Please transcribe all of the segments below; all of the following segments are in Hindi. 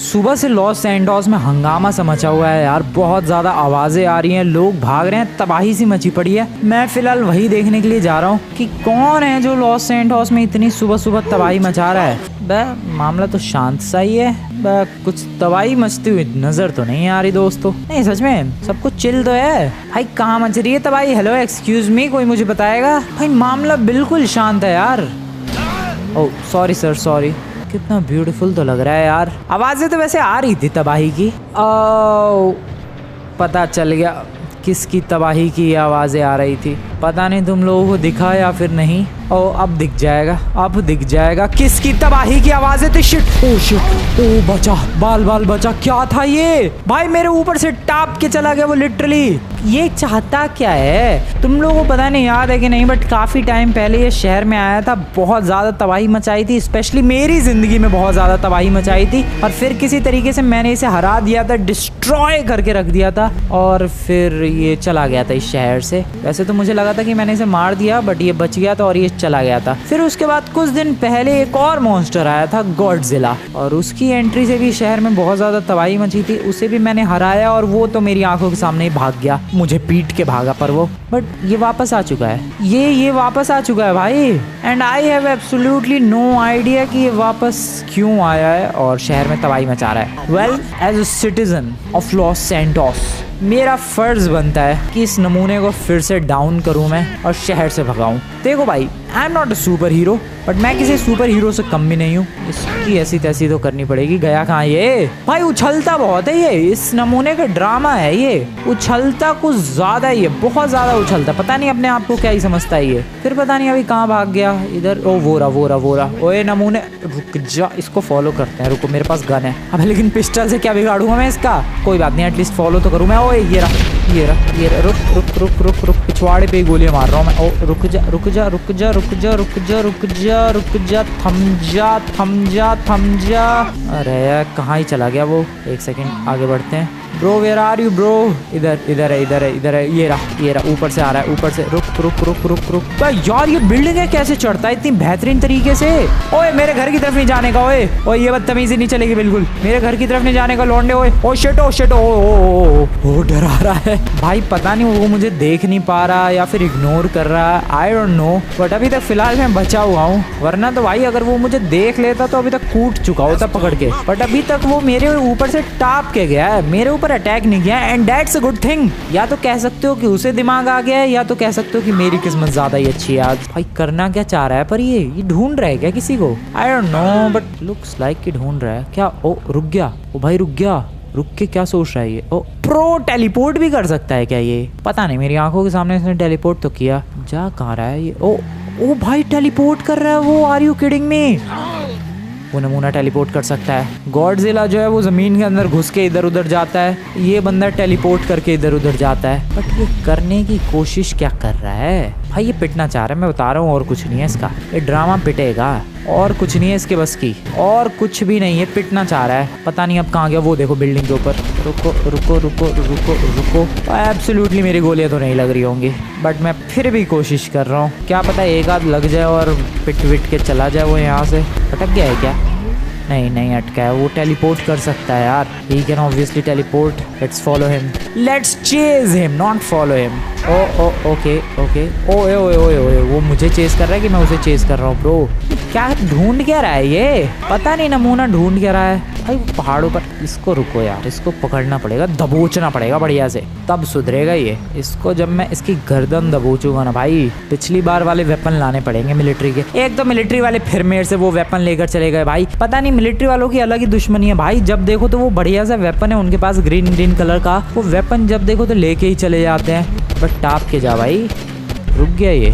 सुबह से लॉस सैंटोस में हंगामा सा मचा हुआ है यार, बहुत ज्यादा आवाजें आ रही हैं, लोग भाग रहे हैं, तबाही सी मची पड़ी है। मैं फिलहाल वही देखने के लिए जा रहा हूँ कि कौन है जो लॉस सैंटोस में इतनी सुबह सुबह तबाही मचा रहा है। मामला तो शांत सा ही है, कुछ तबाही मचती हुई नजर तो नहीं आ रही दोस्तों। नहीं सच में सब कुछ चिल तो है भाई। कहाँ मच रही है तबाही? हेलो एक्सक्यूज मी, कोई मुझे बताएगा? भाई मामला बिल्कुल शांत है यार। Oh sorry sir, sorry. कितना ब्यूटीफुल तो लग रहा है यार। आवाजें तो वैसे आ रही थी तबाही की। पता चल गया किसकी तबाही की आवाजें आ रही थी। पता नहीं तुम लोगों को दिखा या फिर नहीं। ओ अब दिख जाएगा, अब दिख जाएगा किसकी तबाही की आवाजें थी। शिट, ओ शिट, ओ बचा, बाल बाल बचा। क्या था ये भाई? मेरे ऊपर से टाप के चला गया वो लिटरली। ये चाहता क्या है? तुम लोगों को पता नहीं याद है कि नहीं, बट काफी टाइम पहले ये शहर में आया था, बहुत ज्यादा तबाही मचाई थी, स्पेशली मेरी जिंदगी में बहुत ज्यादा तबाही मचाई थी। और फिर किसी तरीके से मैंने इसे हरा दिया था, डिस्ट्रॉय करके रख दिया था, और फिर ये चला गया था इस शहर से। वैसे तो मुझे लगा था कि मैंने इसे मार दिया, बट ये बच गया था और ये चला गया था। फिर उसके बाद कुछ दिन पहले एक और मॉन्स्टर आया था, गॉडजिला, और उसकी एंट्री से भी शहर में बहुत ज्यादा तबाही मची थी। उसे भी मैंने हराया और वो तो मेरी आंखों के सामने ही भाग गया, मुझे पीट के भागा पर वो। बट ये वापस आ चुका है, ये वापस आ चुका है भाई। And I have absolutely no idea कि ये वापस क्यों आया है और शहर में तबाही मचा रहा है। Well, as a citizen of Los Santos मेरा फर्ज बनता है कि इस नमूने को फिर से डाउन करूं मैं और शहर से भगाऊं। देखो भाई, I am not a super hero, but मैं किसी सुपर हीरो से कम भी नहीं हूँ। इसकी ऐसी तैसी तो करनी पड़ेगी। गया कहाँ ये भाई? उछलता बहुत है ये, इस नमूने का ड्रामा है ये। उछलता कुछ ज्यादा ही है, बहुत ज्यादा उछलता। पता नहीं अपने आप को क्या ही समझता है ये। फिर पता नहीं अभी कहाँ भाग गया इधर। ओ वो रहा। ओए नमूने, रुक जा, इसको फॉलो करते हैं। रुको, मेरे पास गन है। अब लेकिन पिस्टल से क्या बिगाड़ूंगा मैं इसका? कोई बात नहीं, एटलीस्ट फॉलो तो करूँ मैं। ओए ये रहा। रुक, पिछवाड़े पे गोलियां मार रहा हूँ मैं। ओ रुक जा, थम जा। अरे यार कहाँ ही चला गया वो? एक सेकंड आगे बढ़ते हैं। Bro where are you bro? इधर है। ये रहा, ऊपर से आ रहा है, ऊपर से। रुक। यार ये बिल्डिंग है, कैसे चढ़ता है इतनी बेहतरीन तरीके से? ओए मेरे घर की तरफ नहीं जाने का। ओए ये बदतमीजी नहीं चलेगी बिल्कुल। मेरे घर की तरफ नहीं जाने का लौंडे। ओए ओ शिट, ओ डरा रहा है भाई। पता नहीं वो मुझे देख नहीं पा रहा या फिर इग्नोर कर रहा है, आई डोंट नो। बट अभी तक फिलहाल मैं बचा हुआ हूँ, वरना तो भाई अगर वो मुझे देख लेता तो अभी तक कूट चुका होता पकड़ के। बट अभी तक वो मेरे ऊपर से टाप के गया है, मेरे ऊपर अटैक नहीं किया, and that's a good thing. या तो कह सकते हो कि उसे दिमाग आ गया है, या तो कह सकते हो कि मेरी किस्मत ज्यादा ही अच्छी है आज। भाई करना क्या चाह रहा है? पर ये ढूंढ रहा है क्या किसी को? I don't know, but looks like कि ढूंढ रहा है क्या। ओ रुक गया, ओ भाई रुक गया। रुक के क्या सोच रहा है ये? ओ प्रो टेलीपोर्ट भी कर सकता है क्या ये? पता नहीं, मेरी आंखों के सामने इसने टेलीपोर्ट तो किया। जा कहाँ रहा है ये? ओ भाई टेलीपोर्ट कर रहा है वो। Are you kidding me? वो नमूना टेलीपोर्ट कर सकता है। गॉडजिला जो है वो जमीन के अंदर घुस के इधर उधर जाता है, ये बंदा टेलीपोर्ट करके इधर उधर जाता है। बट ये करने की कोशिश क्या कर रहा है भाई? ये पिटना चाह रहा है, मैं बता रहा हूँ, और कुछ नहीं है इसका। ये ड्रामा पिटेगा, और कुछ नहीं है इसके बस की, और कुछ भी नहीं है। पिटना चाह रहा है, पता नहीं अब कहाँ गया। वो देखो बिल्डिंग के ऊपर। रुको। एब्सोल्युटली मेरी गोलियां तो नहीं लग रही होंगी, बट मैं फिर भी कोशिश कर रहा हूँ। क्या पता एक आध लग जाए और पिट विट के चला जाए वो यहाँ से। अटक गया है क्या? नहीं अटका है। वो टेलीपोर्ट कर सकता है यार, he can obviously teleport. Let's follow him, let's chase him, not follow him. Okay. ओए वो मुझे चेस कर रहा है कि मैं उसे चेस कर रहा हूँ? ब्रो क्या ढूंढ क्या रहा है ये? पता नहीं नमूना ढूंढ क्या रहा है भाई पहाड़ों पर। इसको रुको यार, इसको पकड़ना पड़ेगा, दबोचना पड़ेगा बढ़िया से, तब सुधरेगा ये। इसको जब मैं इसकी गर्दन दबोचूंगा ना भाई, पिछली बार वाले वेपन लाने पड़ेंगे मिलिट्री के। एक तो मिलिट्री वाले फिर मेरे से वो वेपन लेकर चले गए भाई। पता नहीं मिलिट्री वालों की अलग ही दुश्मनी है भाई। जब देखो तो वो बढ़िया सा वेपन है उनके पास, ग्रीन कलर का वो वेपन, जब देखो तो लेके ही चले जाते हैं। बट टाप के जा भाई। रुक गया ये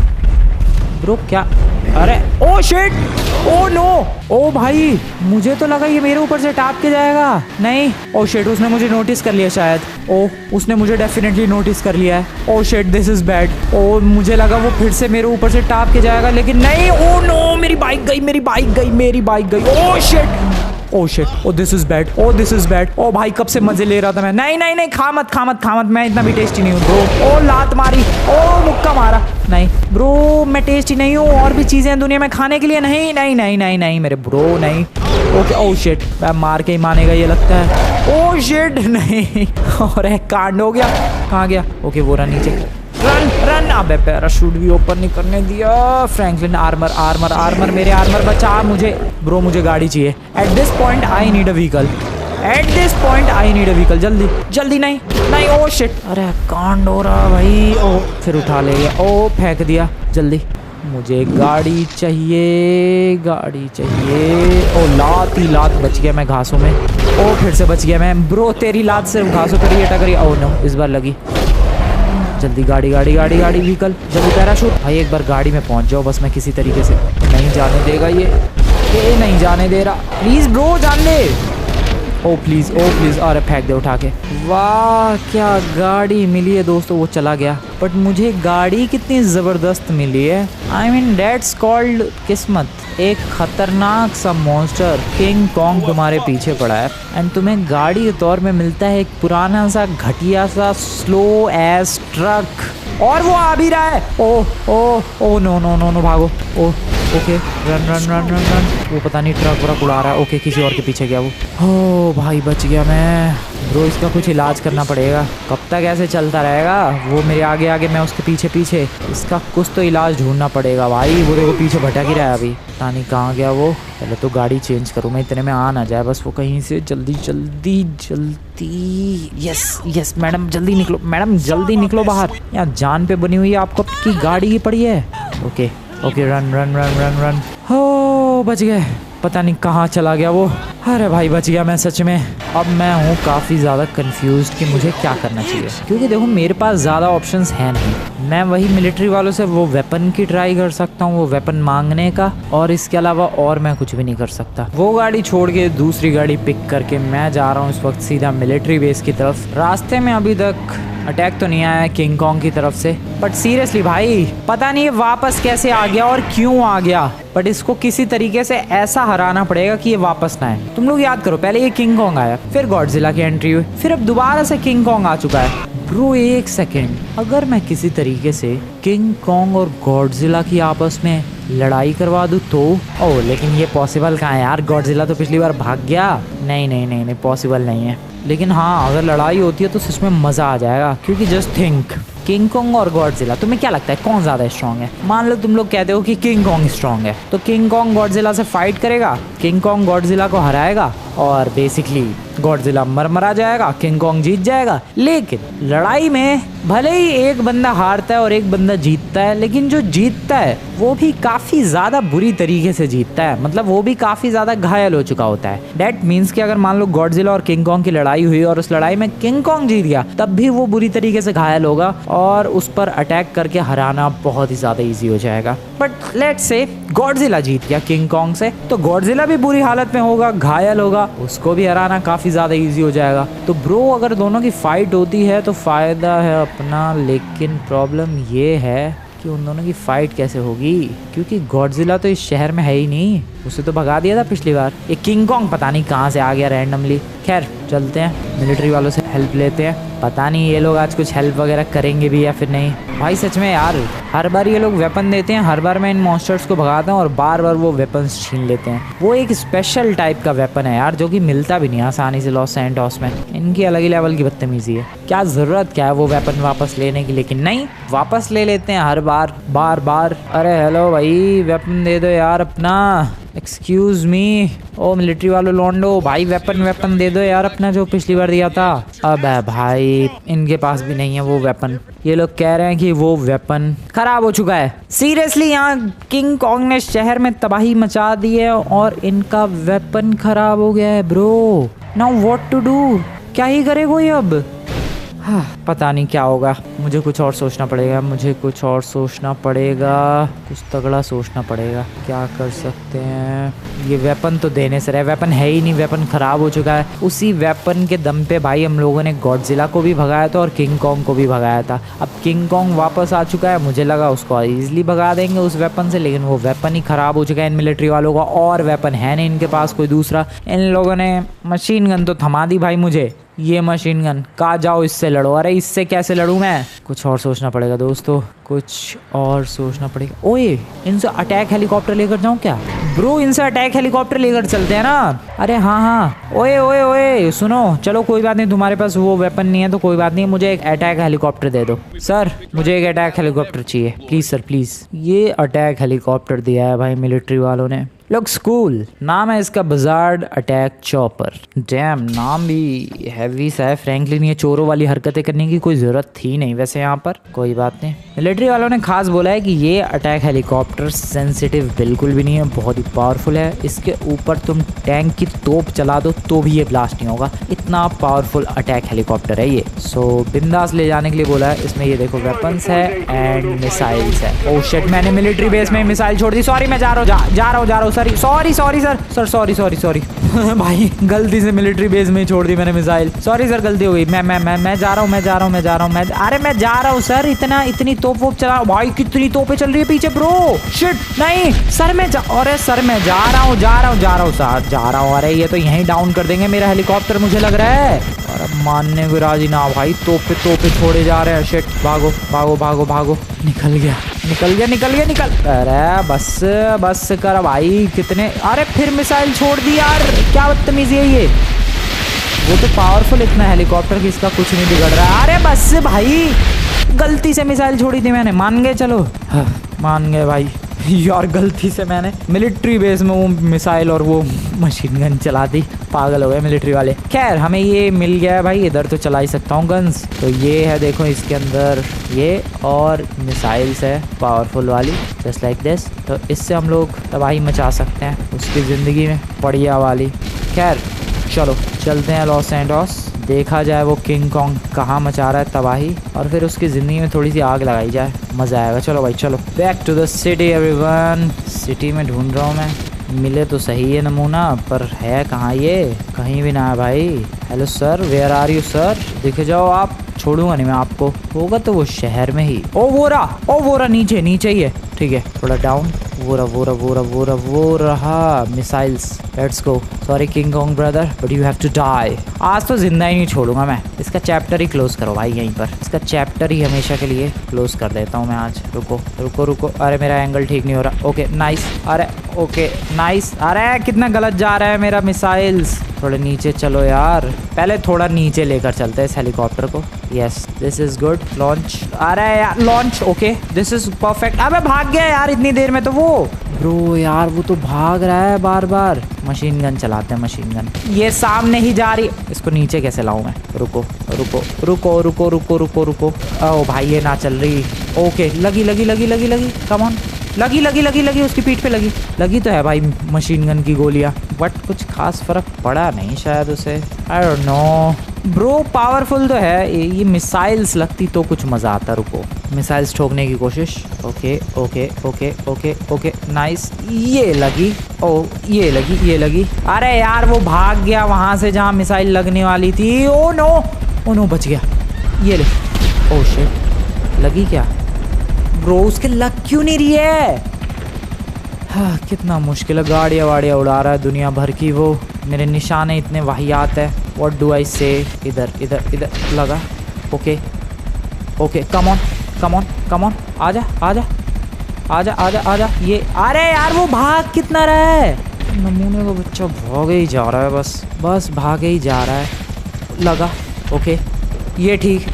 ब्रो क्या? अरे ओ शिट, ओ नो, ओ भाई मुझे तो लगा ये मेरे ऊपर से टाप के जाएगा। नहीं, ओ शिट उसने मुझे नोटिस कर लिया शायद। ओ उसने मुझे डेफिनेटली नोटिस कर लिया है। Oh shit this is bad. ओ मुझे लगा वो फिर से मेरे ऊपर से टाप के जाएगा, लेकिन नहीं। ओ नो, मेरी बाइक गई। Oh shit, oh shit, oh this is bad. ओ भाई कब से मजे ले रहा था मैं। नहीं खा मत, मैं इतना भी टेस्टी नहीं हूँ ब्रो। ओ लात मारी, ओ मुक्का मारा। नहीं ब्रो मैं टेस्टी नहीं हूँ, और भी चीजें हैं दुनिया में खाने के लिए। नहीं मेरे ब्रो नहीं। ओके ओह शिट, मैं मार के ही मानेगा ये लगता है। ओह शिट नहीं और एक कांड हो गया। कहाँ गया? ओके वो रहा नीचे, रन रन। अबे पैराशूट भी ओपन नहीं करने दिया। फ्रैंकलिन आर्मर आर्मर आर्मर, मेरे आर्मर बचा मुझे। ब्रो मुझे गाड़ी चाहिए। At this point I need a vehicle, at this point I need a vehicle. जल्दी जल्दी, नहीं नहीं, ओह शिट, अरे कांड हो रहा भाई। ओह फिर उठा ले गया, ओह फेंक दिया। जल्दी मुझे गाड़ी चाहिए, गाड़ी चाहिए। ओ लात ही लात, बच गया मैं घासों में। ओ फिर से बच गया मैं। ब्रो तेरी लात से घासों पर ही अटक रही। ओ नो, इस बार लगी। जल्दी गाड़ी गाड़ी गाड़ी गाड़ी व्हीकल, जल्दी पैराशूट। भाई एक बार गाड़ी में पहुंच जाओ बस, मैं किसी तरीके से। नहीं जाने देगा ये नहीं जाने दे रहा। प्लीज ब्रो जान दे। ओ प्लीज, ओ प्लीज। अरे फेंक दे उठा के। वाह क्या गाड़ी मिली है दोस्तों, वो चला गया। बट मुझे गाड़ी कितनी जबरदस्त मिली है। आई मीन दैट्स कॉल्ड किस्मत। एक खतरनाक सा मॉन्स्टर किंग कॉन्ग तुम्हारे पीछे पड़ा है एंड तुम्हें गाड़ी के तौर में मिलता है एक पुराना सा घटिया सा स्लो एस ट्रक, और वो आ भी रहा है। Oh oh oh no no no no, भागो। Oh okay run run run run run. वो पता नहीं ट्रक व्रक उड़ा रहा है। ओके किसी और के पीछे गया वो। हो भाई बच गया मैं। ब्रो इसका कुछ इलाज करना पड़ेगा। कब तक ऐसे चलता रहेगा? वो मेरे आगे आगे, मैं उसके पीछे पीछे। इसका कुछ तो इलाज ढूंढना पड़ेगा भाई। वो देखो पीछे भटक ही रहा है अभी, पता नहीं कहाँ गया वो। पहले तो गाड़ी चेंज करूँ मैं, इतने में आ ना जाए बस वो कहीं से। जल्दी जल्दी जल्दी, यस यस मैडम जल्दी निकलो, मैडम जल्दी निकलो बाहर। यहाँ जान पे बनी हुई है आपको की गाड़ी ही पड़ी है। Okay okay run run run run run. हो बच गए। पता नहीं कहाँ चला गया वो। अरे भाई बच गया मैं सच में। अब मैं हूँ काफ़ी ज़्यादा कंफ्यूज्ड कि मुझे क्या करना चाहिए, क्योंकि देखो मेरे पास ज़्यादा ऑप्शंस हैं नहीं। मैं वही मिलिट्री वालों से वो वेपन की ट्राई कर सकता हूँ, वो वेपन मांगने का, और इसके अलावा और मैं कुछ भी नहीं कर सकता। वो गाड़ी छोड़ के दूसरी गाड़ी पिक करके मैं जा रहा हूँ इस वक्त सीधा मिलिट्री बेस की तरफ। रास्ते में अभी तक अटैक तो नहीं आया किंग कॉन्ग की तरफ से, बट सीरियसली भाई पता नहीं ये वापस कैसे आ गया और क्यों आ गया। बट इसको किसी तरीके से ऐसा हराना पड़ेगा कि ये वापस ना आए। तुम लोग याद करो, पहले ये किंग कॉन्ग आया, फिर गॉडजिला की एंट्री हुई, फिर अब दोबारा से किंग कॉन्ग आ चुका है। ब्रो एक सेकेंड, अगर मैं किसी तरीके से किंग कॉन्ग और गॉडजिला की आपस में लड़ाई करवा दूँ तो? ओह लेकिन ये पॉसिबल कहाँ है यार, गॉडजिला तो पिछली बार भाग गया। नहीं नहीं नहीं नहीं, पॉसिबल नहीं है। लेकिन हाँ अगर लड़ाई होती है तो सच में मज़ा आ जाएगा, क्योंकि जस्ट थिंक किंग कॉन्ग और गॉडजिला, तुम्हें क्या लगता है कौन ज़्यादा स्ट्रॉन्ग है? मान लो तुम लोग कहते हो कि किंग कॉन्ग स्ट्रॉन्ग है, तो किंग कॉन्ग गॉडजिला से फाइट करेगा, किंग कॉन्ग गॉडजिला को हराएगा और बेसिकली गॉडजिला मर जाएगा, किंग कॉन्ग जीत जाएगा। लेकिन लड़ाई में भले ही एक बंदा हारता है और एक बंदा जीतता है, लेकिन जो जीतता है वो भी काफ़ी ज़्यादा बुरी तरीके से जीतता है, मतलब वो भी काफ़ी ज़्यादा घायल हो चुका होता है। डैट मीन्स कि अगर मान लो गॉडजिला और किंग कॉन्ग की लड़ाई हुई और उस लड़ाई में किंग कॉन्ग जीत गया, तब भी वो बुरी तरीके से घायल होगा और उस पर अटैक करके हराना बहुत ही ज़्यादा ईजी हो जाएगा। बट लेट्स से गॉडजिला जीत गया किंग कॉन्ग से, तो गॉडजिला भी बुरी हालत में होगा, घायल होगा, उसको भी हराना काफ़ी ज़्यादा ईजी हो जाएगा। तो ब्रो अगर दोनों की फाइट होती है तो फ़ायदा है अपना, लेकिन प्रॉब्लम ये है कि उन दोनों की फाइट कैसे होगी, क्योंकि गॉडजिला तो इस शहर में है ही नहीं, उसे तो भगा दिया था पिछली बार। ये किंग कॉन्ग पता नहीं कहाँ से आ गया रैंडमली। खैर चलते हैं मिलिट्री वालों से हेल्प लेते हैं, पता नहीं ये लोग आज कुछ हेल्प वगैरह करेंगे भी या फिर नहीं। भाई सच में यार हर बार ये लोग वेपन देते हैं, हर बार मैं इन मॉन्स्टर्स को भगाता हूँ और बार बार वो वेपन्स छीन लेते हैं। वो एक स्पेशल टाइप का वेपन है यार, जो कि मिलता भी नहीं आसानी से लॉस सैंटोस में। इनकी अलग ही लेवल की बदतमीजी है। क्या ज़रूरत क्या है वो वेपन वापस लेने की, लेकिन नहीं, वापस ले लेते हैं हर बार बार बार। अरे हेलो भाई वेपन दे दो यार अपना, एक्सक्यूज मी। ओ मिलिट्री वालों लौंडो, भाई वेपन दे दो यार अपना जो पिछली बार दिया था। अब भाई इनके पास भी नहीं है वो वेपन। ये लोग कह रहे हैं कि वो वेपन खराब हो चुका है। सीरियसली यहाँ किंग कॉन्ग ने शहर में तबाही मचा दी है और इनका वेपन खराब हो गया है। Bro now what to do, क्या ही करे कोई अब? हाँ पता नहीं क्या होगा, मुझे कुछ और सोचना पड़ेगा, कुछ तगड़ा सोचना पड़ेगा। क्या कर सकते हैं? ये वेपन तो देने से रहे, वेपन है ही नहीं, वेपन ख़राब हो चुका है। उसी वेपन के दम पे भाई हम लोगों ने गॉडजिला को भी भगाया था और किंग कॉन्ग को भी भगाया था। अब किंग कॉन्ग वापस आ चुका है, मुझे लगा उसको ईजिली भगा देंगे उस वेपन से, लेकिन वो वेपन ही ख़राब हो चुका है इन मिलिट्री वालों का, और वेपन है नहीं इनके पास कोई दूसरा। इन लोगों ने मशीन गन तो थमा दी भाई मुझे, ये मशीन गन, कहा जाओ इससे लड़ो। अरे इससे कैसे लड़ूं मैं? कुछ और सोचना पड़ेगा दोस्तों, कुछ और सोचना पड़ेगा। ओए इनसे अटैक हेलीकॉप्टर लेकर जाऊं क्या? ब्रो इनसे अटैक हेलीकॉप्टर लेकर चलते हैं ना। अरे हाँ हाँ, ओए ओए ओए सुनो, चलो कोई बात नहीं, तुम्हारे पास वो वेपन नहीं है तो कोई बात नहीं, मुझे एक अटैक हेलीकॉप्टर दे दो। सर मुझे एक अटैक हेलीकॉप्टर चाहिए प्लीज सर प्लीज। ये अटैक हेलीकॉप्टर दिया है भाई मिलिट्री वालों ने। लुक्स कूल, नाम है इसका बजार्ड अटैक चॉपर। डैम नाम भी हैवी सा है। फ्रैंकलिन ये चोरों वाली हरकतें करने की कोई जरूरत थी नहीं वैसे यहाँ पर, कोई बात नहीं। मिलिट्री वालों ने खास बोला है कि ये अटैक हेलीकॉप्टर सेंसिटिव बिल्कुल भी नहीं है, बहुत ही पावरफुल है। इसके ऊपर तुम टैंक की तोप चला दो तो भी ये ब्लास्ट नहीं होगा, इतना पावरफुल अटैक हेलीकॉप्टर है ये। सो बिंदास ले जाने के लिए बोला है। इसमें ये देखो वेपन्स है एंड मिसाइल्स है। ओह शिट, मैंने मिलिट्री बेस में मिसाइल छोड़ दी। सॉरी मैं जा रहा हूँ सॉरी सॉरी भाई गलती से मिलिट्री बेस में छोड़ दी मैंने मिसाइल। सॉरी सर गलती हो गई। मैं जा रहा हूँ अरे मैं जा रहा हूँ सर। इतनी तोप वोप चला भाई, कितनी तोपें चल रही है पीछे ब्रो। शिट नहीं सर मैं जा रहा हूँ सर। अरे ये तो यहीं डाउन कर देंगे मेरा हेलीकॉप्टर मुझे लग रहा है। और अब मानने को राजी ना भाई, तोपे छोड़े जा रहे हैं। शिट भागो निकल गया। अरे बस कर भाई, कितने, अरे फिर मिसाइल छोड़ दी यार, क्या बदतमीजी है ये। वो तो पावरफुल इतना हेलीकॉप्टर कि इसका कुछ नहीं बिगड़ रहा है। अरे बस भाई, गलती से मिसाइल छोड़ी थी मैंने, मान गए चलो। मान गए भाई यार, गलती से मैंने मिलिट्री बेस में वो मिसाइल और वो मशीन गन चला दी। पागल हो गए मिलिट्री वाले। खैर हमें ये मिल गया है भाई, इधर तो चला ही सकता हूँ गन्स। तो ये है देखो, इसके अंदर ये और मिसाइल्स है पावरफुल वाली, जस्ट लाइक दिस। तो इससे हम लोग तबाही मचा सकते हैं उसकी ज़िंदगी में, बढ़िया वाली। खैर चलो चलते हैं लॉस एंजल्स, देखा जाए वो किंग कॉन्ग कहाँ मचा रहा है तबाही, और फिर उसकी ज़िंदगी में थोड़ी सी आग लगाई जाए, मज़ा आएगा। चलो भाई चलो, back to the city everyone. City में ढूंढ रहा हूँ मैं, मिले तो सही है नमूना, पर है कहाँ ये? कहीं भी ना है भाई। Hello sir, where are you sir? दिख जाओ आप, छोड़ूंगा नहीं मैं आपको। होगा तो वो शहर में ही। ओ वो रहा नीचे ही है। ठीक है थोड़ा डाउन। वो रहा missiles. Let's go. Sorry King Kong brother, but you have to die. आज तो जिंदा ही नहीं छोड़ूंगा मैं। इसका चैप्टर ही क्लोज करो भाई यहीं पर। इसका चैप्टर ही हमेशा के लिए क्लोज कर देता हूँ मैं आज। रुको। अरे मेरा एंगल ठीक नहीं हो रहा। Okay nice. अरे ओके नाइस। अरे कितना गलत जा रहा है मेरा मिसाइल्स। थोड़े नीचे चलो यार, पहले थोड़ा नीचे लेकर चलते हैं इस हेलीकॉप्टर को। Yes this is good. Launch. अरे यार launch. Okay this is perfect. अबे भाग गया यार इतनी देर में तो वो। ब्रो यार वो तो भाग रहा है बार। मशीन गन चलाते हैं, मशीन गन। ये सामने ही जा रही। इसको नीचे कैसे लाऊं मैं? रुको। ओ भाई ये ना चल रही। ओके लगी। Come on. लगी उसकी पीठ पे लगी तो है भाई मशीन गन की गोलियां, बट कुछ खास फर्क पड़ा नहीं शायद उसे। I don't know bro, powerful तो है ये मिसाइल्स, लगती तो कुछ मजा आता। रुको, मिसाइल्स ठोकने की कोशिश। Okay nice. ये लगी। ये लगी। अरे यार वो भाग गया वहां से जहां मिसाइल लगने वाली थी। ओ नो बच गया। ये ले। ओ शिट, लगी क्या ब्रो? उसके लग क्यों नहीं रही है? हाँ कितना मुश्किल है। गाड़ियाँ उड़ा रहा है दुनिया भर की वो। मेरे निशाने इतने वाहियात है। व्हाट डू आई से? इधर लगा। Okay come on. आजा। ये अरे यार वो भाग कितना रहा है? नमूने का बच्चा भागे ही जा रहा है, बस भागे ही जा रहा है। लगा। ओके ये ठीक,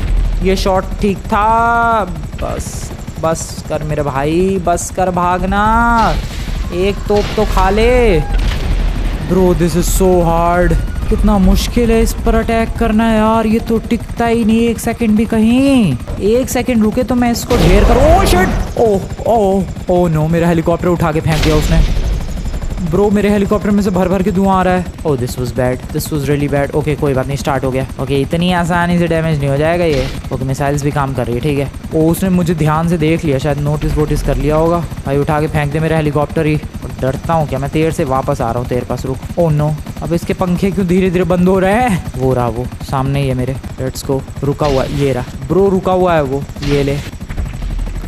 ये शॉट ठीक था। बस कर मेरे भाई, बस कर भागना। एक तोप तो खा ले। Bro this is so hard. कितना मुश्किल है इस पर अटैक करना यार। ये तो टिकता ही नहीं एक सेकंड भी कहीं। एक सेकंड रुके तो मैं इसको ढेर करूं। ओह शिट। ओह नो, मेरा हेलीकॉप्टर उठा के फेंक दिया उसने। ब्रो मेरे हेलीकॉप्टर में से भर के धुआं आ रहा है। Oh this was really bad. Okay कोई बात नहीं, स्टार्ट हो गया। ओके इतनी आसानी से डैमेज नहीं हो जाएगा ये। ओके मिसाइल्स भी काम कर रही है, ठीक है। ओ उसने मुझे ध्यान से देख लिया, शायद नोटिस कर लिया होगा। भाई उठा के फेंक दे मेरा हेलीकॉप्टर ही। डरता हूँ क्या मैं तेरे से? वापस आ रहा हूँ तेरे पास। रुक। ओह नो, अब इसके पंखे क्यों धीरे बंद हो रहे हैं? वो रहा, वो सामने ही है मेरे। Let's go. रुका हुआ ये रहा ब्रो, रुका हुआ है वो। ये ले।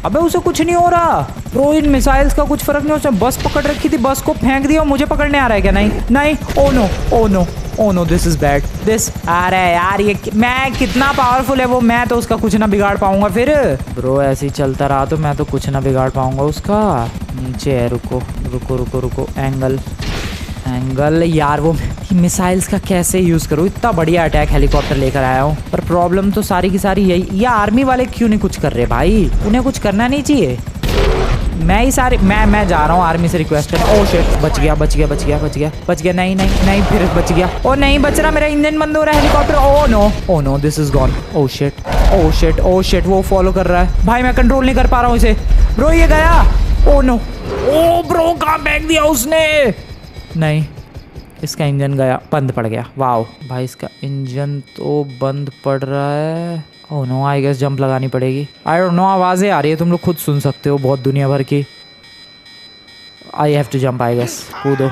अबे उसे कुछ नहीं हो रहा ब्रो, इन मिसाइल्स का कुछ फर्क नहीं। उसने बस पकड़ रखी थी, बस को फेंक दिया। मुझे पकड़ने आ रहा है क्या? नहीं। Oh oh no this is bad this. अरे यार ये मैं कितना पावरफुल है वो, मैं तो उसका कुछ ना बिगाड़ पाऊंगा फिर। ब्रो ऐसे ही चलता रहा तो मैं तो कुछ ना बिगाड़ पाऊंगा उसका। नीचे है, रुको रुको रुको रुको, एंगल एंगल यार वो मिसाइल्स का कैसे यूज़ करूँ। इतना बढ़िया अटैक हेलीकॉप्टर लेकर आया हूँ, पर प्रॉब्लम तो सारी की सारी यही, ये आर्मी वाले क्यों नहीं कुछ कर रहे भाई, उन्हें कुछ करना नहीं चाहिए। मैं ही सारे मैं जा रहा हूँ आर्मी से रिक्वेस्ट है। ओह शिट, बच गया बच गया बच गया बच गया बच गया, नहीं नहीं नहीं फिर बच गया। ओ नहीं बच रहा, मेरा इंजन बंद हो रहा है helicopter. Oh no this is gone. Oh shit oh shit oh shit, वो फॉलो कर रहा है भाई, मैं कंट्रोल नहीं कर पा रहा हूँ इसे। ब्रो ये गया। ओह नो, ओ ब्रो कहाँ फेंक दिया उसने। नहीं इसका इंजन गया, बंद पड़ गया। वाओ भाई इसका इंजन तो बंद पड़ रहा है। Oh no, I guess jump लगानी पड़ेगी। आई डोंट नो, आवाज़ें आ रही है, तुम लोग खुद सुन सकते हो बहुत दुनिया भर की। I have to jump I guess. कूदो।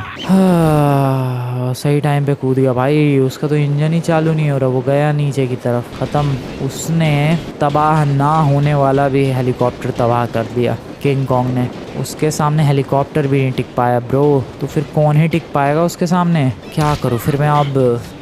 सही टाइम पे कूद गया भाई, उसका तो इंजन ही चालू नहीं हो रहा, वो गया नीचे की तरफ, ख़त्म। उसने तबाह ना होने वाला भी हेलीकॉप्टर तबाह कर दिया किंग कॉन्ग ने। उसके सामने हेलीकॉप्टर भी नहीं टिक पाया ब्रो, तो फिर कौन ही टिक पाएगा उसके सामने। क्या करूँ फिर मैं, अब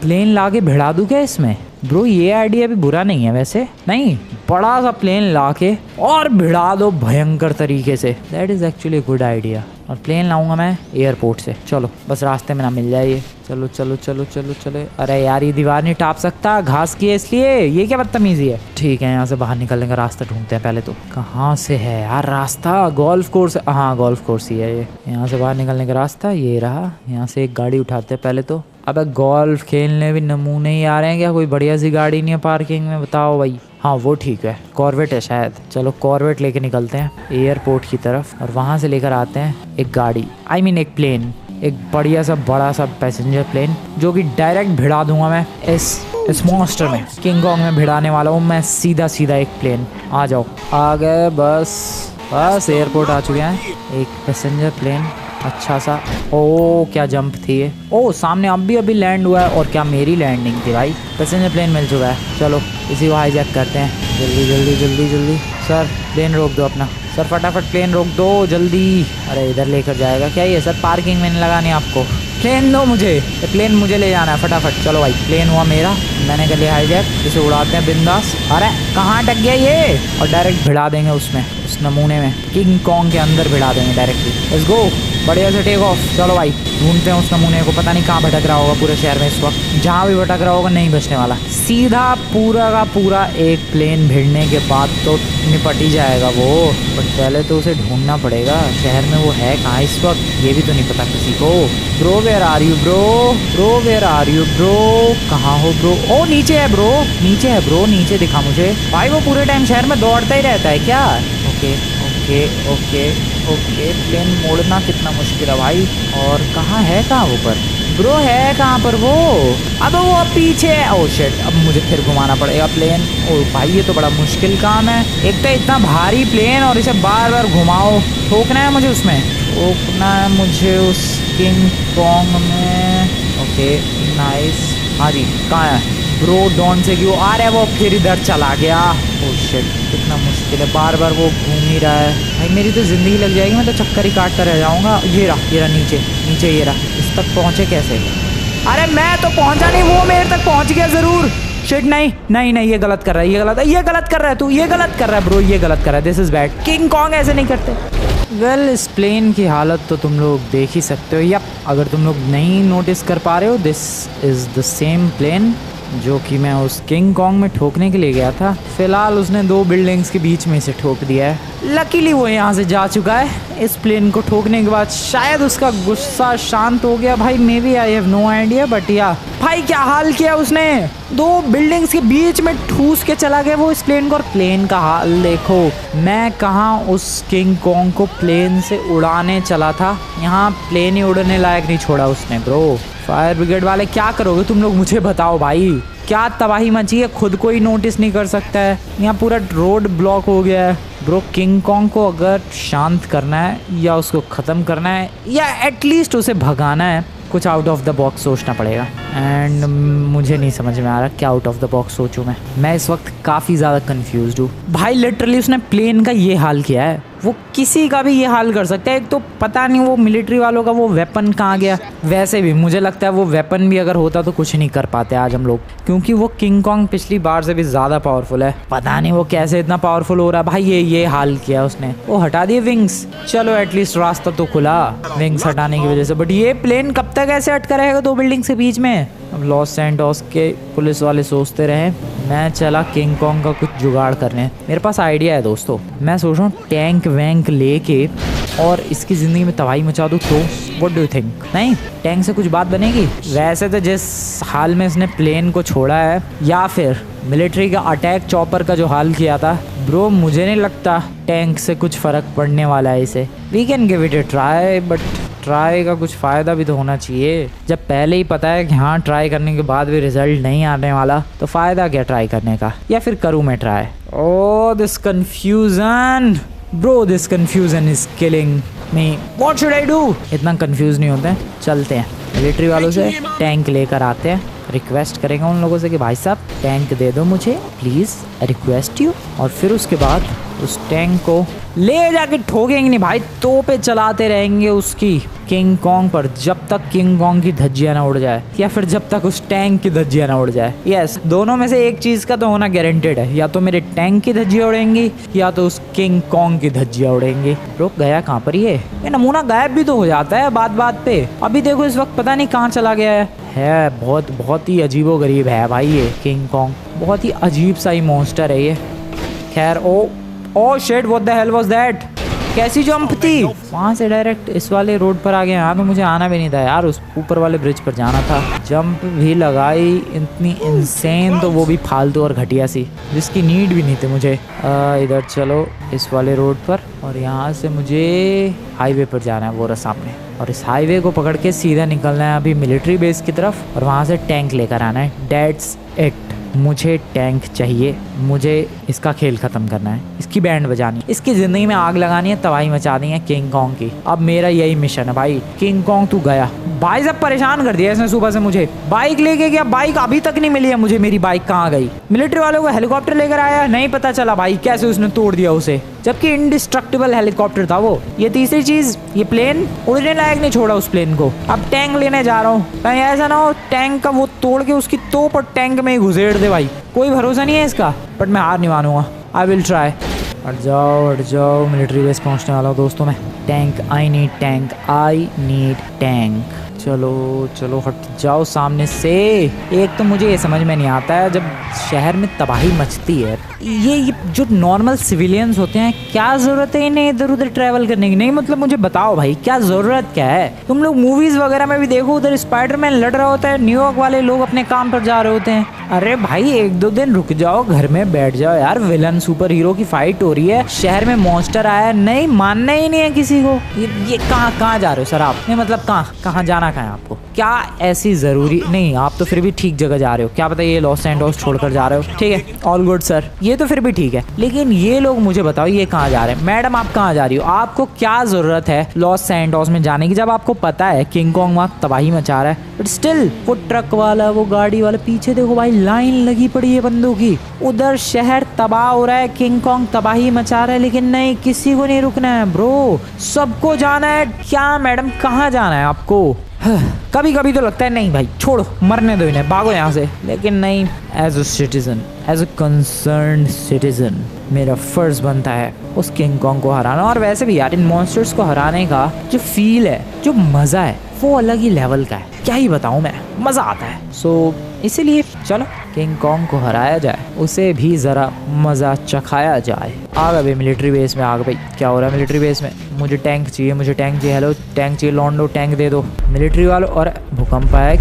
प्लेन लाके भिड़ा दूँ क्या इसमें। ब्रो ये आइडिया भी बुरा नहीं है वैसे, नहीं बड़ा सा प्लेन लाके और भिड़ा दो भयंकर तरीके से, that is actually good idea. और प्लेन लाऊंगा मैं एयरपोर्ट से, चलो बस रास्ते में ना मिल जाए ये। चलो चलो चलो चलो चलो। अरे यार ये दीवार नहीं टाप सकता, घास की है इसलिए, ये क्या बदतमीजी है। ठीक है यहाँ से बाहर निकलने का रास्ता ढूंढते हैं पहले तो। कहाँ से है यार रास्ता, गोल्फ कोर्स, हाँ गोल्फ कोर्स ही है ये। यहाँ से बाहर निकलने का रास्ता ये रहा, यहाँ से एक गाड़ी उठाते हैं पहले तो। अबे गोल्फ खेलने भी नमूने ही आ रहे हैं क्या, कोई बढ़िया सी गाड़ी नहीं है पार्किंग में, बताओ भाई। हाँ वो ठीक है, कॉर्वेट है शायद। चलो कॉर्वेट लेके निकलते हैं एयरपोर्ट की तरफ, और वहाँ से लेकर आते हैं एक गाड़ी, आई मीन एक प्लेन, एक बढ़िया सा बड़ा सा पैसेंजर प्लेन, जो कि डायरेक्ट भिड़ा दूंगा मैं इस मॉन्स्टर में, किंग कॉन्ग में भिड़ाने वाला हूँ मैं सीधा सीधा एक प्लेन। आ जाओ, आ गए बस एयरपोर्ट आ चुके हैं। एक पैसेंजर प्लेन अच्छा सा, ओ क्या जंप थी ये, ओ सामने अभी लैंड हुआ है, और क्या मेरी लैंडिंग थी भाई। पैसेंजर प्लेन मिल चुका है, चलो इसी को हाईजैक करते हैं। जल्दी जल्दी जल्दी जल्दी, सर प्लेन रोक दो अपना, सर फटाफट प्लेन रोक दो जल्दी। अरे इधर लेकर जाएगा क्या ये, सर पार्किंग में नहीं लगानी आपको, प्लेन दो मुझे, प्लेन मुझे ले जाना है फटाफट। चलो भाई प्लेन हुआ मेरा, मैंने कर लिया हाईजैक, इसे उड़ाते हैं बिंदास। अरे कहाँ अटक गया ये, और डायरेक्ट भिड़ा देंगे उसमें, उस नमूने में किंग कॉन्ग के अंदर भिड़ा देंगे डायरेक्टली। लेट्स गो, बढ़िया से टेक ऑफ। चलो भाई ढूंढते हैं उस नमूने को, पता नहीं कहाँ भटक रहा होगा पूरे शहर में इस वक्त, जहाँ भी भटक रहा होगा नहीं बचने वाला। सीधा पूरा का पूरा एक प्लेन भिड़ने के बाद तो निपट ही जाएगा वो, बट पहले तो उसे ढूंढना पड़ेगा शहर में वो है कहाँ इस वक्त, ये भी तो नहीं पता किसी को। Bro where are you bro, bro where are you bro, कहाँ हो ब्रो। ओ नीचे है ब्रो, नीचे है ब्रो, नीचे दिखा मुझे भाई। वो पूरे टाइम शहर में दौड़ता ही रहता है क्या। Okay okay okay okay, plane मोड़ना कितना मुश्किल है भाई। और कहाँ है, कहाँ वो पर ब्रो है, कहाँ पर वो, अब वो पीछे है। ओह शिट, अब मुझे फिर घुमाना पड़ेगा प्लेन। ओ भाई ये तो बड़ा मुश्किल काम है, एक तो इतना भारी प्लेन और इसे बार बार घुमाओ, ठोकना है मुझे उसमें, ठोकना है मुझे उस किंग कॉन्ग में। ओके नाइस, हाँ जी कहाँ है ब्रो, डॉन से क्यों आ रहा है वो, फिर इधर चला गया। ओह शिट कितना मुश्किल है, बार बार वो घूम ही रहा है भाई, मेरी तो ज़िंदगी लग जाएगी, मैं तो चक्कर ही काट कर रह जाऊँगा। ये रहा नीचे नीचे, ये रहा, इस तक पहुँचे कैसे। अरे मैं तो पहुँचा नहीं, वो मेरे तक पहुँच गया ज़रूर। शिट नहीं नहीं नहीं, ये गलत कर रहा है, ये गलत है, ये गलत कर रहा है तू, ये गलत कर रहा है ब्रो, ये गलत कर रहा है, this is bad. King Kong ऐसे नहीं करते। वेल इस प्लेन की हालत तो तुम लोग देख ही सकते हो। यप, अगर तुम लोग नहीं नोटिस कर पा रहे हो, this is the same plane जो कि मैं उस किंग कॉन्ग में ठोकने के लिए गया था। फिलहाल उसने 2 बिल्डिंग्स के बीच में से ठोक दिया है। लकीली वो यहाँ से जा चुका है। इस प्लेन को ठोकने के बाद शायद उसका गुस्सा शांत हो गया भाई, maybe, I have no idea, but yeah भाई क्या हाल किया उसने, 2 बिल्डिंग्स के बीच में ठूस के चला गया वो इस प्लेन को। और प्लेन का हाल देखो, मैं कहाँ उस किंग कॉन्ग को प्लेन से उड़ाने चला था, यहाँ प्लेन ही उड़ने लायक नहीं छोड़ा उसने ब्रो। फायर ब्रिगेड वाले क्या करोगे तुम लोग, मुझे बताओ भाई, क्या तबाही मची है, खुद को ही नोटिस नहीं कर सकता है, यहाँ पूरा रोड ब्लॉक हो गया है ब्रो। किंग कॉन्ग को अगर शांत करना है या उसको ख़त्म करना है या एटलीस्ट उसे भगाना है, कुछ आउट ऑफ द बॉक्स सोचना पड़ेगा। एंड मुझे नहीं समझ में आ रहा क्या आउट ऑफ द बॉक्स सोचूं मैं इस वक्त काफ़ी ज़्यादा कंफ्यूज्ड हूँ भाई। लिटरली उसने प्लेन का ये हाल किया है, वो किसी का भी ये हाल कर सकता है। एक तो पता नहीं वो मिलिट्री वालों का वो वेपन कहाँ गया। वैसे भी मुझे लगता है वो वेपन भी अगर होता तो कुछ नहीं कर पाते आज हम लोग, क्योंकि वो किंग कॉन्ग पिछली बार से भी ज़्यादा पावरफुल है। पता नहीं वो कैसे इतना पावरफुल हो रहा है भाई। ये हाल किया उसने, वो हटा दिए विंग्स। चलो एटलीस्ट रास्ता तो खुला विंग्स हटाने की वजह से। बट ये प्लेन कब तक ऐसे अटका रहेगा 2 बिल्डिंग के बीच में? अब लॉस सैंटोस के पुलिस वाले सोचते रहे, मैं चला किंग कॉन्ग का कुछ जुगाड़ करने। मेरे पास आइडिया है दोस्तों, मैं सोच रहा हूँ टैंक वैंक लेके और इसकी ज़िंदगी में तबाही मचा दूँ। तो व्हाट डू यू थिंक? नहीं, टैंक से कुछ बात बनेगी? वैसे तो जिस हाल में इसने प्लेन को छोड़ा है, या फिर मिलिट्री का अटैक चॉपर का जो हाल किया था ब्रो, मुझे नहीं लगता टैंक से कुछ फ़र्क पड़ने वाला है इसे। We can give it a try, but try का कुछ फ़ायदा भी तो होना चाहिए। जब पहले ही पता है कि हाँ ट्राई करने के बाद भी रिजल्ट नहीं आने वाला, तो फ़ायदा क्या ट्राई करने का? या फिर करूँ मैं try? Oh this confusion bro, this confusion is killing me. What should I do? इतना कंफ्यूज नहीं होते हैं, चलते हैं मिलिट्री वालों से टैंक लेकर आते हैं। रिक्वेस्ट करेंगे उन लोगों से कि भाई साहब टैंक दे दो मुझे प्लीज़, रिक्वेस्ट यू। और फिर उसके बाद उस टैंक को ले जाके ठोकेंगे नहीं भाई, तोपे चलाते रहेंगे उसकी किंग कॉन्ग पर, जब तक किंग कॉन्ग की धज्जियां ना उड़ जाए, या फिर जब तक उस टैंक की धज्जियां ना उड़ जाए। यस, दोनों में से एक चीज़ का तो होना गारंटेड है, या तो मेरे टैंक की धज्जियां उड़ेंगी या तो उस किंग कॉन्ग की धज्जियां उड़ेंगी। रुक गया कहाँ पर ये नमूना? गायब भी तो हो जाता है बात बात पे। अभी देखो इस वक्त पता नहीं कहाँ चला गया है। बहुत ही अजीबो गरीब है भाई ये किंग कॉन्ग, बहुत ही अजीब सा ही मॉन्स्टर है ये। खैर oh shit, what the hell was that? कैसी जंप थी? वहाँ से डायरेक्ट इस वाले रोड पर आ गए। यहाँ तो मुझे आना भी नहीं था यार, उस ऊपर वाले ब्रिज पर जाना था। जंप भी लगाई इतनी इंसेन, तो वो भी फालतू और घटिया सी, जिसकी नीड भी नहीं थी मुझे। इधर चलो इस वाले रोड पर, और यहाँ से मुझे हाईवे पर जाना है, वो रहा सामने। और इस हाईवे को पकड़ के सीधा निकलना है अभी मिलिट्री बेस की तरफ, और वहाँ से टैंक लेकर आना है। That's it. मुझे टैंक चाहिए, मुझे इसका खेल ख़त्म करना है, इसकी बैंड बजानी है, इसकी ज़िंदगी में आग लगानी है, तबाही मचानी है किंग कॉन्ग की। अब मेरा यही मिशन है भाई। किंग कॉन्ग तू गया भाई, सब परेशान कर दिया इसने सुबह से मुझे। बाइक लेके गया, बाइक अभी तक नहीं मिली है मुझे, मेरी बाइक कहाँ गई? मिलिट्री वालों को हेलीकॉप्टर लेकर आया, नहीं पता चला भाई कैसे उसने तोड़ दिया उसे, जबकि इंडिस्ट्रक्टिबल हेलीकॉप्टर था वो। ये तीसरी चीज़, ये प्लेन उड़ने लायक नहीं छोड़ा उस प्लेन को। अब टैंक लेने जा रहा हूँ, कहीं ऐसा ना हो टैंक का वो तोड़ के उसकी तोप और टैंक में ही घुसेड़ दे भाई। कोई भरोसा नहीं है इसका, बट मैं हार नहीं मानूंगा। I will try. हट जाओ, मिलिट्री बेस पहुंचने वाला हूँ दोस्तों मैं। Tank, I need tank. चलो हट जाओ सामने से। एक तो मुझे ये समझ में नहीं आता है, जब शहर में तबाही मचती है, ये जो नॉर्मल सिविलियंस होते हैं, क्या ज़रूरत है इन्हें इधर उधर ट्रैवल करने की? नहीं मतलब मुझे बताओ भाई, क्या ज़रूरत क्या है? तुम लोग मूवीज़ वगैरह में भी देखो, उधर स्पाइडरमैन लड़ रहा होता है, न्यूयॉर्क वाले लोग अपने काम पर जा रहे होते हैं। अरे भाई 1-2 दिन रुक जाओ, घर में बैठ जाओ यार। विलन सुपर हीरो की फाइट हो रही है, शहर में मॉन्स्टर आया, नहीं मानना ही नहीं है किसी को। ये कहाँ जा रहे हो सर आप? नहीं मतलब कहाँ जाना है आपको? क्या ऐसी ज़रूरी नहीं? आप तो फिर भी ठीक जगह जा रहे हो। क्या पता ये लॉस सैंटोस छोड़कर जा रहे हो, ठीक है, ऑल गुड सर, ये तो फिर भी ठीक है। लेकिन ये लोग मुझे बताओ ये कहाँ जा रहे हैं? मैडम आप कहाँ जा रही हो? आपको क्या ज़रूरत है लॉस सैंटोस में जाने की, जब आपको पता है किंग कॉन्ग वहाँ तबाही मचा रहा है? बट स्टिल वो ट्रक वाला, वो गाड़ी वाला, पीछे देखो भाई लाइन लगी पड़ी है बंदों की। उधर शहर तबाह हो रहा है, किंग कॉन्ग तबाही मचा रहा है, लेकिन नहीं, किसी को नहीं रुकना है ब्रो, सबको जाना है। क्या मैडम कहाँ जाना है आपको? कभी कभी तो लगता है नहीं भाई छोड़ो, मरने दो इन्हें, भागो यहाँ से। लेकिन नहीं, as a citizen, as a concerned citizen, मेरा फर्ज बनता है उस किंग कॉन्ग को हराना। और वैसे भी यार इन मॉन्स्टर्स को हराने का जो फील है, जो मज़ा है, वो अलग ही लेवल का है। क्या ही बताऊँ मैं, मज़ा आता है। सो इसीलिए चलो किंग कॉन्ग को हराया जाए, उसे भी ज़रा मज़ा चखाया जाए। आ गए भाई मिलिट्री बेस में, आ गए भाई। क्या हो रहा है मिलिट्री बेस में? मुझे टैंक चाहिए। हेलो टैंक चाहिए, लॉन्डो टैंक दे दो मिलिट्री वालों। और भूकंप आया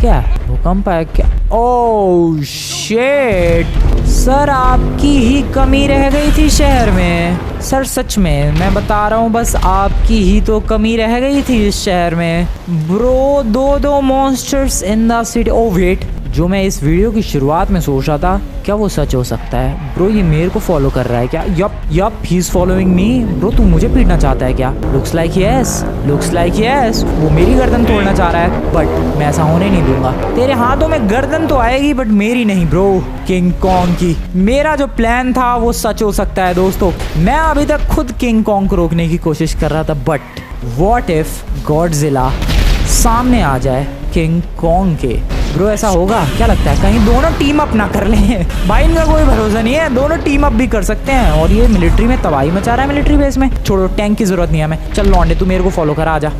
क्या? ओह शिट सर, आपकी ही कमी रह गई थी शहर में सर, सच में मैं बता रहा हूँ, बस आपकी ही तो कमी रह गई थी इस शहर में ब्रो। दो monsters in the city. Oh wait, जो मैं इस वीडियो की शुरुआत में सोच रहा था, क्या वो सच हो सकता है? ब्रो ये मेरे को फॉलो कर रहा है क्या? Yup he is following me. Bro तू मुझे पीटना चाहता है क्या? Looks like yes. वो मेरी गर्दन तोड़ना चाह रहा है, बट मैं ऐसा होने नहीं दूंगा। तेरे हाथों में गर्दन तो आएगी, बट मेरी नहीं ब्रो, किंग कॉन्ग की। मेरा जो प्लान था वो सच हो सकता है दोस्तों। मैं अभी तक खुद किंग कॉन्ग को रोकने की कोशिश कर रहा था, बट व्हाट इफ गॉडजिला सामने आ जाए किंग कॉन्ग के? ब्रो ऐसा होगा क्या लगता है? कहीं दोनों टीम अप ना कर लें भाई, इनका कोई भरोसा नहीं है। दोनों टीम अप भी कर सकते हैं, और ये मिलिट्री में तबाही मचा रहा है। मिलिट्री बेस में छोड़ो, टैंक की जरूरत नहीं है हमें। चल लौंडे तू मेरे को फॉलो कर, आजा।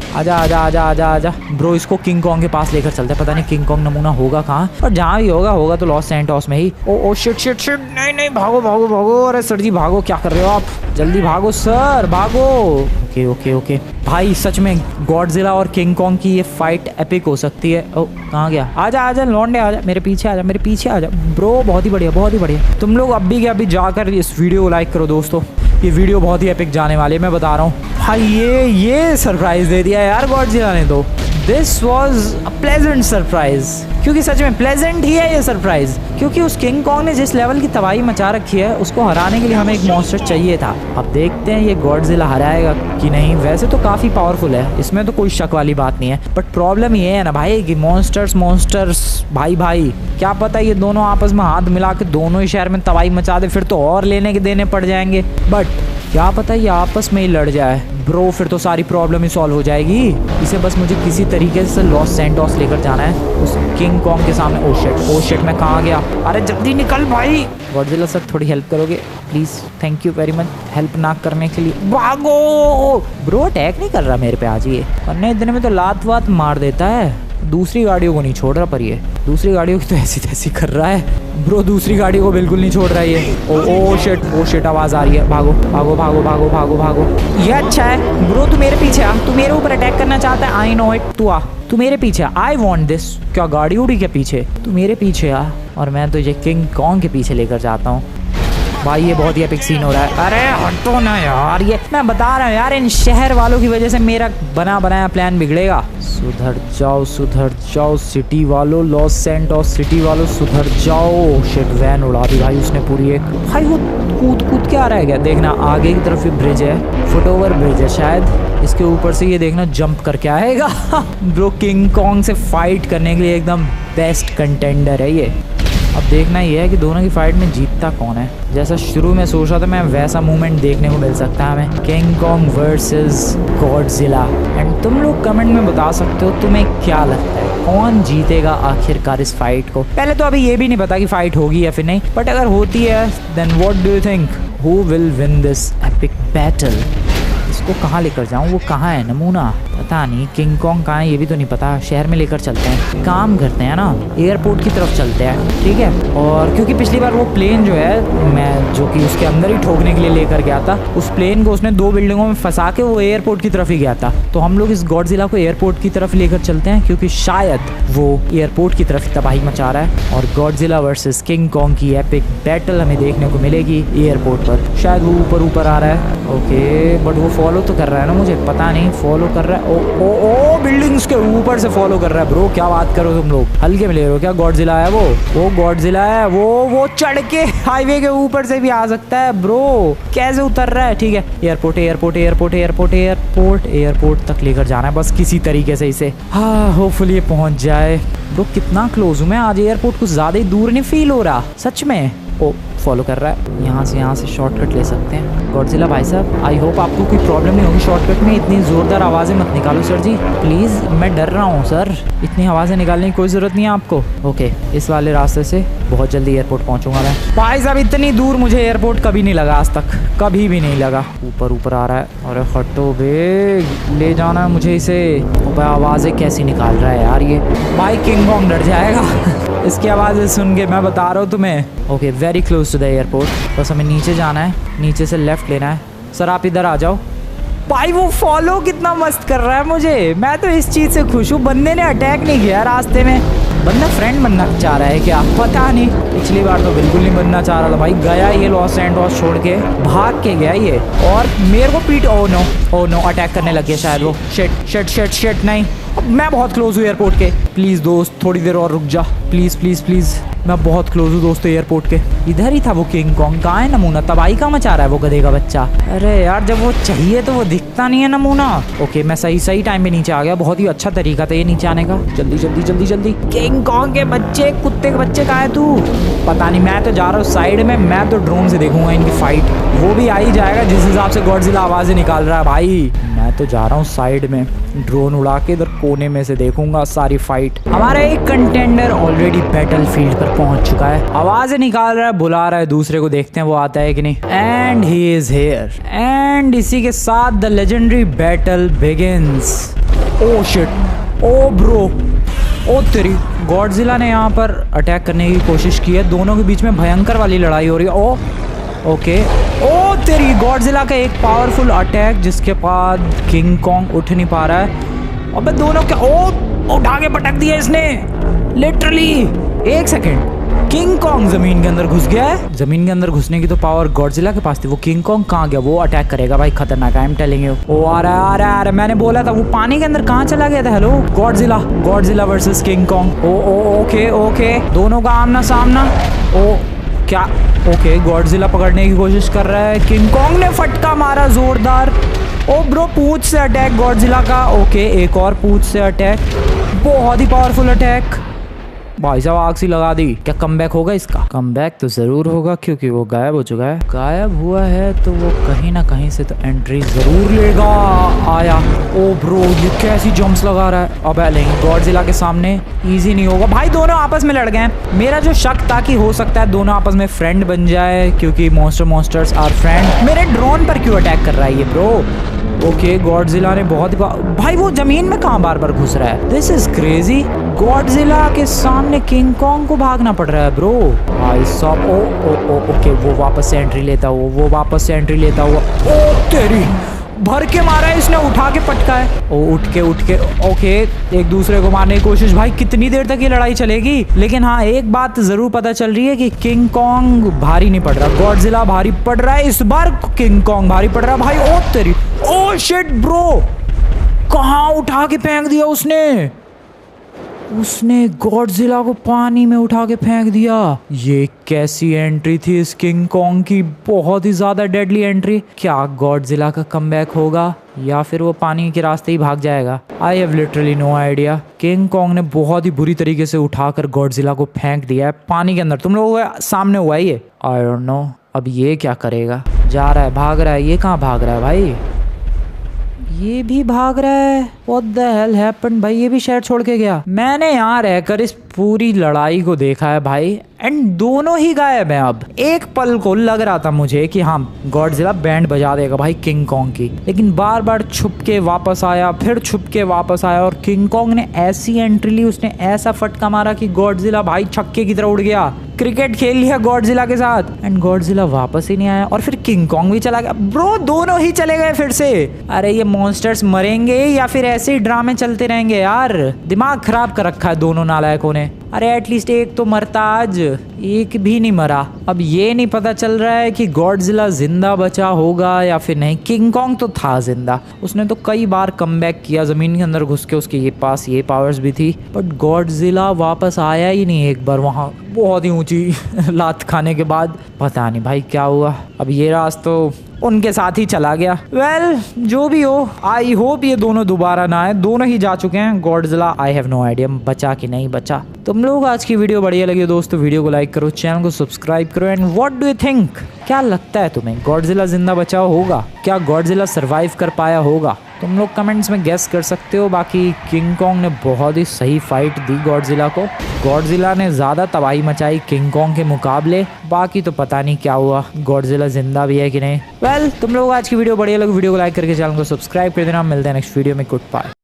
ब्रो इसको किंग कॉन्ग के पास लेकर चलते हैं। पता नहीं किंग कॉन्ग नमूना होगा कहाँ, और जहाँ भी होगा तो लॉस सैंटोस में ही। ओ शिट, नहीं भागो। अरे सर जी भागो, क्या कर रहे हो आप? जल्दी भागो सर, भागो। ओके भाई सच में गॉडजिला और किंग कॉन्ग की ये फाइट एपिक हो सकती है। ओ कहाँ गया? आजा लौंडे, आजा मेरे पीछे आजा ब्रो। बहुत ही बढ़िया। तुम लोग अभी के अभी जाकर इस वीडियो को लाइक करो दोस्तों। ये वीडियो बहुत ही एपिक जाने वाली है, मैं बता रहा हूँ भाई। ये सरप्राइज दे दिया यार गॉडजिला ने तो। This was a pleasant surprise, क्योंकि सच में प्लेजेंट ही है ये सरप्राइज, क्योंकि उस किंग कॉन्ग ने जिस लेवल की तबाही मचा रखी है, उसको हराने के लिए हमें एक मॉन्स्टर चाहिए था। अब देखते हैं ये गॉडजिला हराएगा कि नहीं। वैसे तो काफी पावरफुल है, इसमें तो कोई शक वाली बात नहीं है, बट प्रॉब्लम ये है ना भाई कि मॉन्स्टर्स भाई क्या पता ये दोनों आपस में हाथ मिला के दोनों ही शहर में तबाही मचा दे, फिर तो और लेने के देने पड़ जाएंगे। बट क्या पता ये आपस में ही लड़ जाए ब्रो, फिर तो सारी प्रॉब्लम ही सॉल्व हो जाएगी। इसे बस मुझे किसी तरीके से लॉस सैंटोस लेकर जाना है उस किंग कॉन्ग के सामने। ओ शिट मैं कहाँ गया? अरे जल्दी निकल भाई। गॉडजिला सर थोड़ी हेल्प करोगे please? Thank you very much help ना करने के लिए। भागो ब्रो, अटैक नहीं कर रहा मेरे पे आज ये, वरना इतने में तो लात वात मार देता है। दूसरी गाड़ियों को नहीं छोड़ रहा, पर ये दूसरी गाड़ियों की तो ऐसी तैसी कर रहा है ब्रो। दूसरी गाड़ियों को बिल्कुल नहीं छोड़ रहा है ये। ओ शिट आवाज आ रही है। भागो। ये अच्छा है ब्रो, तू मेरे पीछे आ। तू मेरे ऊपर अटैक करना चाहता है, आई नो इट। तू मेरे पीछे आ, आई वॉन्ट दिस। क्या गाड़ी उड़ी के पीछे? तू मेरे पीछे आ और मैं तुझे किंग कॉन्ग के पीछे लेकर जाता हूँ। भाई ये बहुत ही एपिक सीन हो रहा है। अरे हटो ना यार, ये मैं बता रहा हूँ यार, इन शहर वालों की वजह से मेरा बना बनाया प्लान बिगड़ेगा। सुधर जाओ सिटी वालों, लॉस सैंटोस सिटी वालों सुधर जाओ। शिट वैन उड़ा दी भाई उसने पूरी एक। भाई वो कूद के आ रहा है क्या? देखना आगे की तरफ ये ब्रिज है, फुटओवर ब्रिज है शायद, इसके ऊपर से ये देखना जंप करके आएगा ब्रो किंग कॉन्ग से फाइट करने के लिए एकदम बेस्ट कंटेंडर है ये। अब देखना ये है कि दोनों की फाइट में जीतता कौन है। जैसा शुरू में सोच रहा था मैं, वैसा मूवमेंट देखने को मिल सकता है हमें, king Kong versus Godzilla. And तुम लोग कमेंट में बता सकते हो तुम्हें क्या लगता है कौन जीतेगा आखिरकार इस फाइट को। पहले तो अभी ये भी नहीं पता कि फाइट होगी या फिर नहीं, बट अगर होती है then what do you think, who will win this epic battle? इसको कहाँ लेकर जाऊँ? वो कहाँ है नमूना? पता नहीं। किंग कॉन्ग कहाँ है ये भी तो नहीं पता। शहर में लेकर चलते हैं, काम करते हैं ना, एयरपोर्ट की तरफ चलते हैं, ठीक है। और क्योंकि पिछली बार वो प्लेन जो है मैं जो कि उसके अंदर ही ठोकने के लिए लेकर गया था, उस प्लेन को उसने 2 बिल्डिंगों में फंसा के वो एयरपोर्ट की तरफ ही गया था। तो हम लोग इस गॉडजिला को एयरपोर्ट की तरफ लेकर चलते हैं, क्योंकि शायद वो एयरपोर्ट की तरफ तबाही मचा रहा है। और गॉडजिला वर्सेस किंग कॉन्ग की एपिक बैटल हमें देखने को मिलेगी एयरपोर्ट पर। शायद वो ऊपर आ रहा है, ओके, बट वो फॉलो तो कर रहा है ना, मुझे पता नहीं फॉलो कर रहा है। ओ बिल्डिंग्स के ऊपर से फॉलो कर रहा है ब्रो। क्या बात करो तुम लोग, हल्के में ले रहे हो क्या? गॉडजिला है वो गॉडजिला है वो चढ़ के हाईवे के ऊपर से भी आ सकता है ब्रो। कैसे उतर रहा है? ठीक है, एयरपोर्ट तक लेकर जाना है बस किसी तरीके से इसे। हाँ होपफुली ये पहुंच जाए ब्रो। कितना क्लोज हूँ मैं आज, एयरपोर्ट कुछ ज्यादा ही दूर नहीं फील हो रहा सच में। ओ फॉलो कर रहा है, यहाँ से शॉर्टकट ले सकते हैं। गॉडजिला भाई साहब आई होप आपको कोई प्रॉब्लम नहीं होगी शॉर्टकट में। इतनी ज़ोरदार आवाज़ें मत निकालो सर जी प्लीज़, मैं डर रहा हूँ सर। इतनी आवाज़ें निकालने की कोई ज़रूरत नहीं है आपको। ओके, इस वाले रास्ते से बहुत जल्दी एयरपोर्ट पहुँचूंगा मैं। भाई साहब इतनी दूर मुझे एयरपोर्ट कभी नहीं लगा आज तक, कभी भी नहीं लगा। ऊपर आ रहा है, अरे हटो बे, ले जाना है मुझे इसे। आवाज़ें कैसी निकाल रहा है यार ये। भाई किंग कॉन्ग डर जाएगा इसकी आवाज़ें सुन के, मैं बता रहा हूँ तुम्हें। Okay, very close to the airport. बस हमें नीचे जाना है, नीचे से लेफ्ट लेना है। सर आप इधर आ जाओ। भाई वो फॉलो कितना मस्त कर रहा है मुझे, मैं तो इस चीज़ से खुश हूँ। बंदे ने अटैक नहीं किया रास्ते में। बंदा फ्रेंड बनना चाह रहा है क्या? पता नहीं, पिछली बार तो बिल्कुल नहीं बनना चाह रहा था भाई। गया ये लॉस सैंटोस छोड़ के, भाग के गया ये, और मेरे को पीट। ओ नो अटैक करने लग गया शायद वो। शिट नहीं, मैं बहुत क्लोज हूँ एयरपोर्ट के। प्लीज दोस्त थोड़ी देर और रुक जा, प्लीज प्लीज प्लीज। मैं बहुत क्लोज हूँ दोस्तों एयरपोर्ट के। इधर ही था वो किंग कॉन्ग। कहाँ है नमूना? तबाही कहाँ मचा रहा है वो गधे का बच्चा। अरे यार जब वो चाहिए तो वो दिखता नहीं है नमूना। ओके मैं सही टाइम पे नीचे आ गया। बहुत ही अच्छा तरीका था ये नीचे आने का। जल्दी जल्दी जल्दी जल्दी। किंग कॉन्ग के बच्चे, कुत्ते के बच्चे कहाँ है तू? पता नहीं, मैं तो जा रहा हूँ साइड में। मैं तो ड्रोन से देखूंगा इनकी फाइट। वो भी आ ही जाएगा जिस हिसाब से गॉडजिला आवाजें निकाल रहा है भाई। मैं तो जा रहा हूँ साइड में, ड्रोन उड़ा के इधर कोने में से देखूंगा सारी फाइट। हमारा एक कंटेंडर ऑलरेडी बैटलफील्ड पर पहुंच चुका है, आवाजें निकाल रहा है, बुला रहा है दूसरे को। देखते हैं वो आता है कि नहीं। And he is here. And इसी के साथ the legendary battle begins. Oh shit, oh bro, ओ तेरी। गॉडजिला ने यहाँ पर अटैक करने की कोशिश की है। दोनों के बीच में भयंकर वाली लड़ाई हो रही है। ओ ओके, ओ तेरी। गॉडजिला का एक पावरफुल अटैक जिसके बाद किंग कॉन्ग उठ नहीं पा रहा है। अबे दोनों क्या, ओ उठा के पटक दिया इसने लिटरली। एक सेकेंड, किंग कॉन्ग जमीन के अंदर घुस गया है। जमीन के अंदर घुसने की तो पावर गॉडजिला के पास थी। वो किंग कॉन्ग कहाँ गया? वो अटैक करेगा भाई, खतरनाक। I am telling you. ओ आ रहा है। मैंने बोला था। वो पानी के अंदर कहाँ चला गया था? Hello Godzilla versus king Kong. Okay दोनों का आमना सामना। ओ क्या? ओके गॉडजिला पकड़ने की कोशिश कर रहा है। किंग कॉन्ग ने फटका मारा जोरदार। ओ ब्रो, पूंछ से अटैक गॉडजिला का। ओके एक और पूंछ से अटैक, बहुत ही पावरफुल अटैक। भाई साहब आग सी लगा दी। क्या कमबैक होगा इसका? कमबैक तो जरूर होगा क्योंकि वो गायब हो चुका है। गायब हुआ है तो वो कहीं ना कहीं से तो एंट्री जरूर लेगा। आया। ओ ब्रो ये कैसी जंप्स लगा रहा है। अब नहीं, गॉडजिला के सामने इजी नहीं होगा भाई। दोनों आपस में लड़ गए। मेरा जो शक था कि हो सकता है दोनों आपस में फ्रेंड बन जाए क्योंकि मॉन्स्टर्स आर फ्रेंड। मेरे ड्रोन पर क्यों अटैक कर रहा है ये ब्रो? ओके गॉडजिला ने बहुत भाई वो जमीन में कहाँ बार बार घुस रहा है? This is crazy. गॉडजिला के सामने किंग कॉन्ग को भागना पड़ रहा है ब्रो। भाई साहब ओके वो वापस से एंट्री लेता हुआ, वो वापस से एंट्री लेता हुआ। ओ तेरी, भर के मारा है इसने, उठा के पटका है। ओ उठ के ओके एक दूसरे को मारने की कोशिश। भाई कितनी देर तक ये लड़ाई चलेगी? लेकिन हाँ एक बात जरूर पता चल रही है कि किंग कॉन्ग भारी नहीं पड़ रहा, गॉडजिला भारी पड़ रहा है इस बार। किंग कॉन्ग भारी पड़ रहा है भाई। ओ तेरी, ओ शिट ब्रो, कहाँ उठा के फेंक दिया उसने गॉडजिला को पानी में उठा के फेंक दिया। ये कैसी एंट्री थी इस किंग कॉन्ग की? बहुत ही ज्यादा डेडली एंट्री। क्या गॉडजिला का कमबैक होगा या फिर वो पानी के रास्ते ही भाग जाएगा? I have literally no idea. King Kong ने बहुत ही बुरी तरीके से उठाकर गॉडजिला को फेंक दिया है पानी के अंदर। तुम लोगों के सामने हुआ है ये। आई डोंट नो अब ये क्या करेगा। जा रहा है, भाग रहा है। ये कहाँ भाग रहा है भाई? ये भी भाग रहा है। What the hell happened? भाई ये भी शहर छोड़ के गया। मैंने यहाँ रहकर इस पूरी लड़ाई को देखा है भाई, एंड दोनों ही गायब हैं। अब एक पल को लग रहा था मुझे कि हाँ गॉडजिला बैंड बजा देगा भाई किंग कॉन्ग की, लेकिन बार बार छुप के वापस आया, फिर छुप के वापस आया, और किंग कॉन्ग ने ऐसी एंट्री ली, उसने ऐसा फटका मारा कि गॉडजिला भाई छक्के की तरह उड़ गया। क्रिकेट खेल लिया गॉडजिला के साथ, एंड गॉडजिला वापस ही नहीं आया, और फिर किंग कॉन्ग भी चला गया। ब्रो दोनों ही चले गए फिर से। अरे ये मॉन्स्टर्स मरेंगे या फिर ऐसे ही ड्रामे चलते रहेंगे यार? दिमाग खराब कर रखा है दोनों नालायकों ने। अरे एटलीस्ट एक तो मरता, आज एक भी नहीं मरा। अब ये नहीं पता चल रहा है कि गॉडजिला जिंदा बचा होगा या फिर नहीं। किंग कॉन्ग तो था जिंदा, उसने तो कई बार कमबैक किया जमीन के अंदर घुस के, उसके ये पास ये पावर्स भी थी, बट गॉडजिला वापस आया ही नहीं एक बार वहां बहुत ही ऊंची लात खाने के बाद। पता नहीं भाई क्या हुआ। अब ये राज तो उनके साथ ही चला गया। वेल जो भी हो, आई होप ये दोनों दोबारा ना आए। दोनों ही जा चुके हैं। Godzilla I have no idea बचा कि नहीं बचा। तुम लोग आज की वीडियो बढ़िया लगी दोस्तों, वीडियो को लाइक करो, चैनल को सब्सक्राइब करो, and what do you think? क्या लगता है तुम्हें, गॉडजिला जिंदा बचा होगा? क्या गॉडजिला सरवाइव कर पाया होगा? तुम लोग कमेंट्स में गेस कर सकते हो। बाकी किंग कॉन्ग ने बहुत ही सही फाइट दी गॉडजिला को। गॉडजिला ने ज़्यादा तबाही मचाई किंग कॉन्ग के मुकाबले। बाकी तो पता नहीं क्या हुआ, गॉडजिला जिंदा भी है कि नहीं। वेल तुम लोग आज की वीडियो बढ़िया लगी, वीडियो को लाइक करके चैनल को सब्सक्राइब कर देना। मिलते हैं नेक्स्ट वीडियो में। Good bye.